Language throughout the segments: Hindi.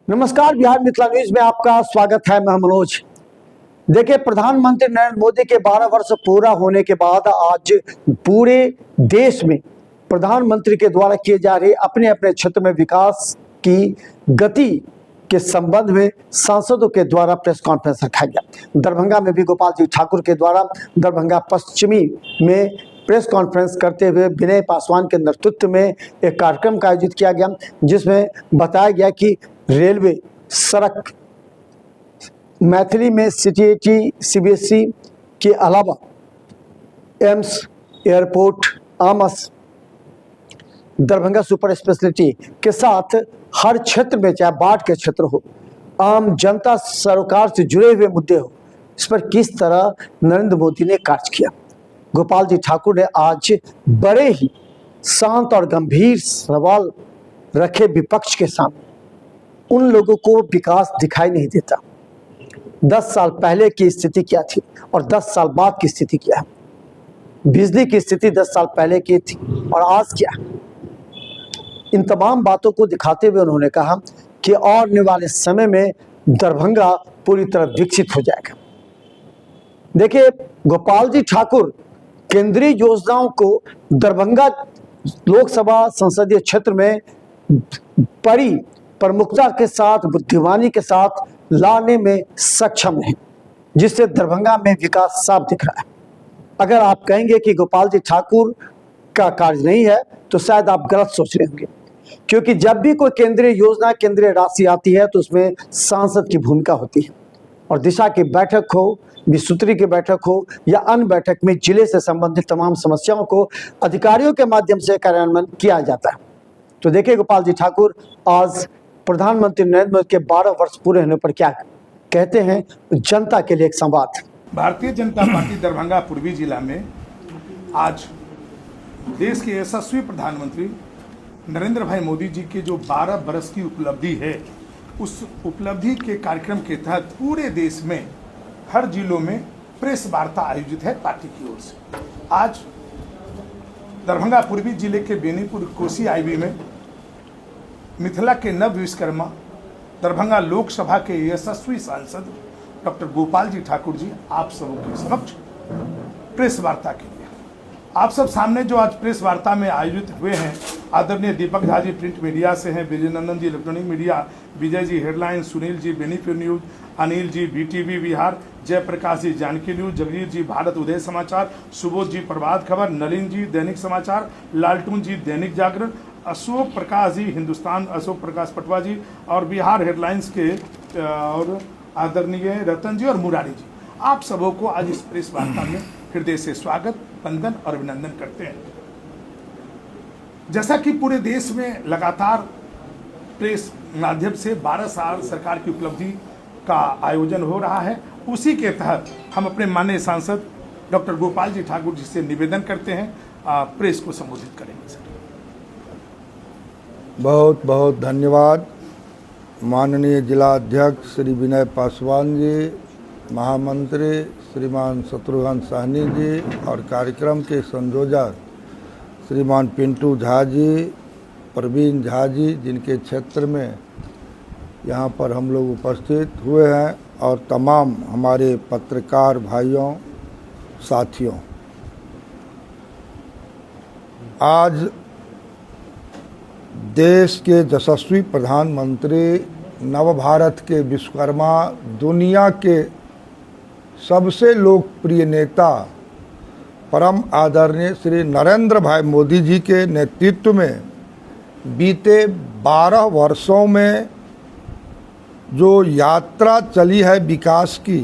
नमस्कार, बिहार मिथिला न्यूज में आपका स्वागत है। मैं मनोज। देखिए, प्रधानमंत्री नरेंद्र मोदी के 12 वर्ष पूरा होने के बाद आज पूरे देश में प्रधानमंत्री के द्वारा किए जा रहे अपने अपने क्षेत्र में विकास की गति के संबंध में सांसदों के द्वारा प्रेस कॉन्फ्रेंस रखा गया। दरभंगा में भी गोपाल जी ठाकुर के द्वारा दरभंगा पश्चिमी में प्रेस कॉन्फ्रेंस करते हुए विनय पासवान के नेतृत्व में एक कार्यक्रम का आयोजित किया गया, जिसमें बताया गया कि रेलवे, सड़क, मैथिली में सीटीईटी, सीबीएसई के अलावा AIIMS, airport, Amas, Darbhanga super speciality के साथ हर क्षेत्र में, चाहे बाढ़ के क्षेत्र हो, आम जनता सरकार से जुड़े हुए मुद्दे हो, इस पर किस तरह नरेंद्र मोदी ने कार्य किया। गोपाल जी ठाकुर ने आज बड़े ही शांत और गंभीर सवाल रखे विपक्ष के सामने। उन लोगों को विकास दिखाई नहीं देता। 10 साल पहले की स्थिति क्या थी और 10 साल बाद की स्थिति क्या है। बिजली की स्थिति 10 साल पहले की थी और आज क्या है। इन तमाम बातों को दिखाते हुए उन्होंने कहा कि आने वाले समय में दरभंगा पूरी तरह विकसित हो जाएगा। देखिए, गोपाल जी ठाकुर केंद्रीय योजनाओं को दरभंगा लोकसभा संसदीय क्षेत्र में बड़ी प्रमुखता के साथ, बुद्धिमानी के साथ लाने में सक्षम है, जिससे दरभंगा में विकास साफ दिख रहा है। अगर आप कहेंगे कि गोपाल जी ठाकुर का कार्य नहीं है तो शायद आप गलत सोच रहे होंगे, क्योंकि जब भी कोई केंद्रीय योजना, केंद्रीय राशि आती है तो उसमें सांसद की भूमिका होती है और दिशा की बैठक हो, विस्तृति की बैठक हो या अन्य बैठक में जिले से संबंधित तमाम समस्याओं को अधिकारियों के माध्यम से कार्यान्वयन किया जाता है। तो देखिए, गोपाल जी ठाकुर आज प्रधानमंत्री नरेंद्र मोदी के 12 वर्ष पूरे होने पर क्या कहते हैं, जनता के लिए एक संवाद। भारतीय जनता पार्टी दरभंगा पूर्वी जिला में आज देश के यशस्वी प्रधानमंत्री नरेंद्र भाई मोदी जी के जो 12 बरस की उपलब्धि है, उस उपलब्धि के कार्यक्रम के तहत पूरे देश में हर जिलों में प्रेस वार्ता आयोजित है पार्टी की ओर से। आज दरभंगा पूर्वी जिले के बेनीपुर कोसी आईबी में मिथिला के नव विश्वकर्मा, दरभंगा लोकसभा के यशस्वी सांसद डॉक्टर गोपाल जी ठाकुर जी आप सबों के समक्ष प्रेस वार्ता के लिए आप सब सामने जो आज प्रेस वार्ता में आयोजित हुए हैं, आदरणीय दीपक झा जी प्रिंट मीडिया से हैं, विजय नंदन जी electronic media, Vijay ji headline, Sunil ji Benipur news, Anil ji BTV Bihar, Jayaprakash जी जानकी न्यूज, जगदीश जी भारत उदय समाचार, सुबोध जी प्रभात खबर, नलिन जी दैनिक समाचार, लालटून जी दैनिक जागरण, अशोक प्रकाश जी हिंदुस्तान, अशोक प्रकाश पटवा जी और बिहार हेडलाइंस के और आदरणीय रतन जी और मुरारी जी, आप सबों को आज इस प्रेस वार्ता में हृदय से स्वागत, वंदन और अभिनंदन करते हैं। जैसा कि पूरे देश में लगातार प्रेस माध्यम से 12 साल सरकार की उपलब्धि का आयोजन हो रहा है, उसी के तहत हम अपने माननीय सांसद डॉक्टर गोपाल जी ठाकुर जी से निवेदन करते हैं, प्रेस को संबोधित करेंगे सर। बहुत बहुत धन्यवाद माननीय जिला अध्यक्ष श्री विनय पासवान जी, महामंत्री श्रीमान शत्रुघ्न साहनी जी और कार्यक्रम के संयोजक श्रीमान पिंटू झा जी, प्रवीण झा जी, जिनके क्षेत्र में यहाँ पर हम लोग उपस्थित हुए हैं, और तमाम हमारे पत्रकार भाइयों साथियों। आज देश के यशस्वी प्रधानमंत्री, नवभारत के विश्वकर्मा, दुनिया के सबसे लोकप्रिय नेता परम आदरणीय श्री नरेंद्र भाई मोदी जी के नेतृत्व में बीते 12 वर्षों में जो यात्रा चली है विकास की,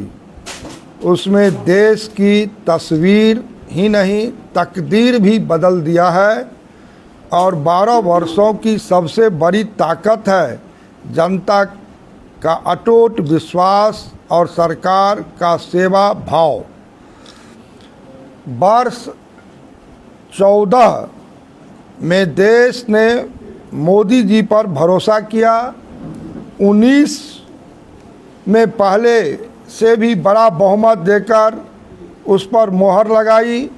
उसमें देश की तस्वीर ही नहीं तकदीर भी बदल दिया है। और 12 वर्षों की सबसे बड़ी ताकत है जनता का अटूट विश्वास और सरकार का सेवा भाव। वर्ष 14 में देश ने मोदी जी पर भरोसा किया, 19 में पहले से भी बड़ा बहुमत देकर उस पर मोहर लगाई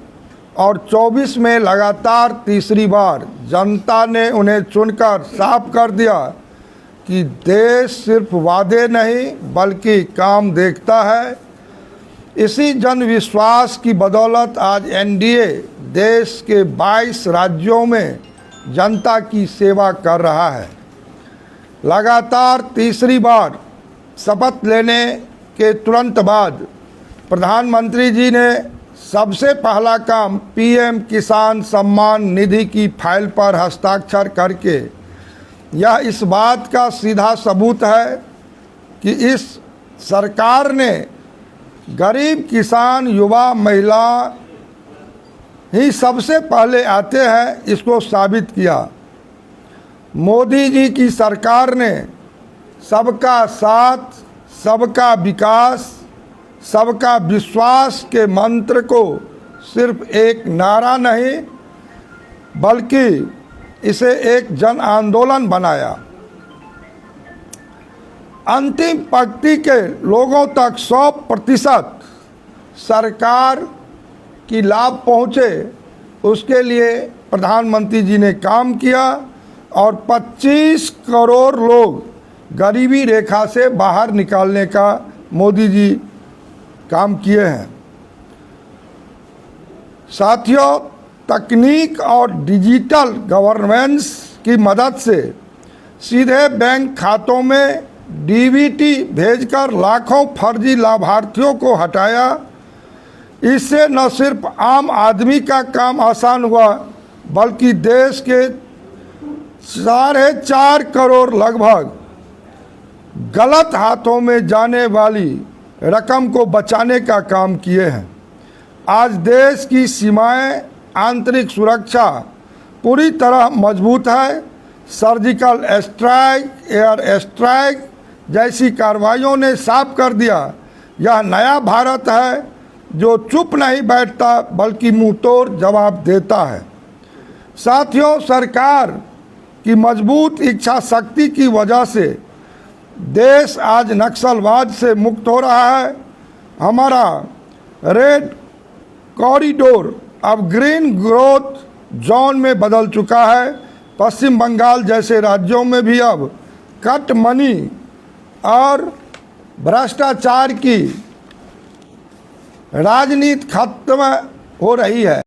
और 24 में लगातार तीसरी बार जनता ने उन्हें चुनकर साफ कर दिया कि देश सिर्फ वादे नहीं बल्कि काम देखता है। इसी जन विश्वास की बदौलत आज एनडीए देश के 22 राज्यों में जनता की सेवा कर रहा है। लगातार तीसरी बार शपथ लेने के तुरंत बाद प्रधानमंत्री जी ने सबसे पहला काम पीएम किसान सम्मान निधि की फाइल पर हस्ताक्षर करके यह इस बात का सीधा सबूत है कि इस सरकार ने गरीब किसान युवा महिला ही सबसे पहले आते हैं, इसको साबित किया। मोदी जी की सरकार ने सबका साथ, सबका विकास, सबका विश्वास के मंत्र को सिर्फ एक नारा नहीं बल्कि इसे एक जन आंदोलन बनाया। अंतिम पंक्ति के लोगों तक 100% सरकार की लाभ पहुँचे, उसके लिए प्रधानमंत्री जी ने काम किया और 25 करोड़ लोग गरीबी रेखा से बाहर निकालने का मोदी जी काम किए हैं। साथियों, तकनीक और डिजिटल गवर्नेंस की मदद से सीधे बैंक खातों में डीबीटी भेजकर लाखों फर्जी लाभार्थियों को हटाया। इससे न सिर्फ आम आदमी का काम आसान हुआ बल्कि देश के 4.5 करोड़ लगभग गलत हाथों में जाने वाली रकम को बचाने का काम किए हैं। आज देश की सीमाएं, आंतरिक सुरक्षा पूरी तरह मजबूत है। सर्जिकल स्ट्राइक, एयर स्ट्राइक जैसी कार्रवाइयों ने साफ कर दिया, यह नया भारत है जो चुप नहीं बैठता बल्कि मुंहतोड़ जवाब देता है। साथियों, सरकार की मजबूत इच्छा शक्ति की वजह से देश आज नक्सलवाद से मुक्त हो रहा है। हमारा रेड कॉरिडोर अब ग्रीन ग्रोथ जोन में बदल चुका है। पश्चिम बंगाल जैसे राज्यों में भी अब कट मनी और भ्रष्टाचार की राजनीति खत्म हो रही है।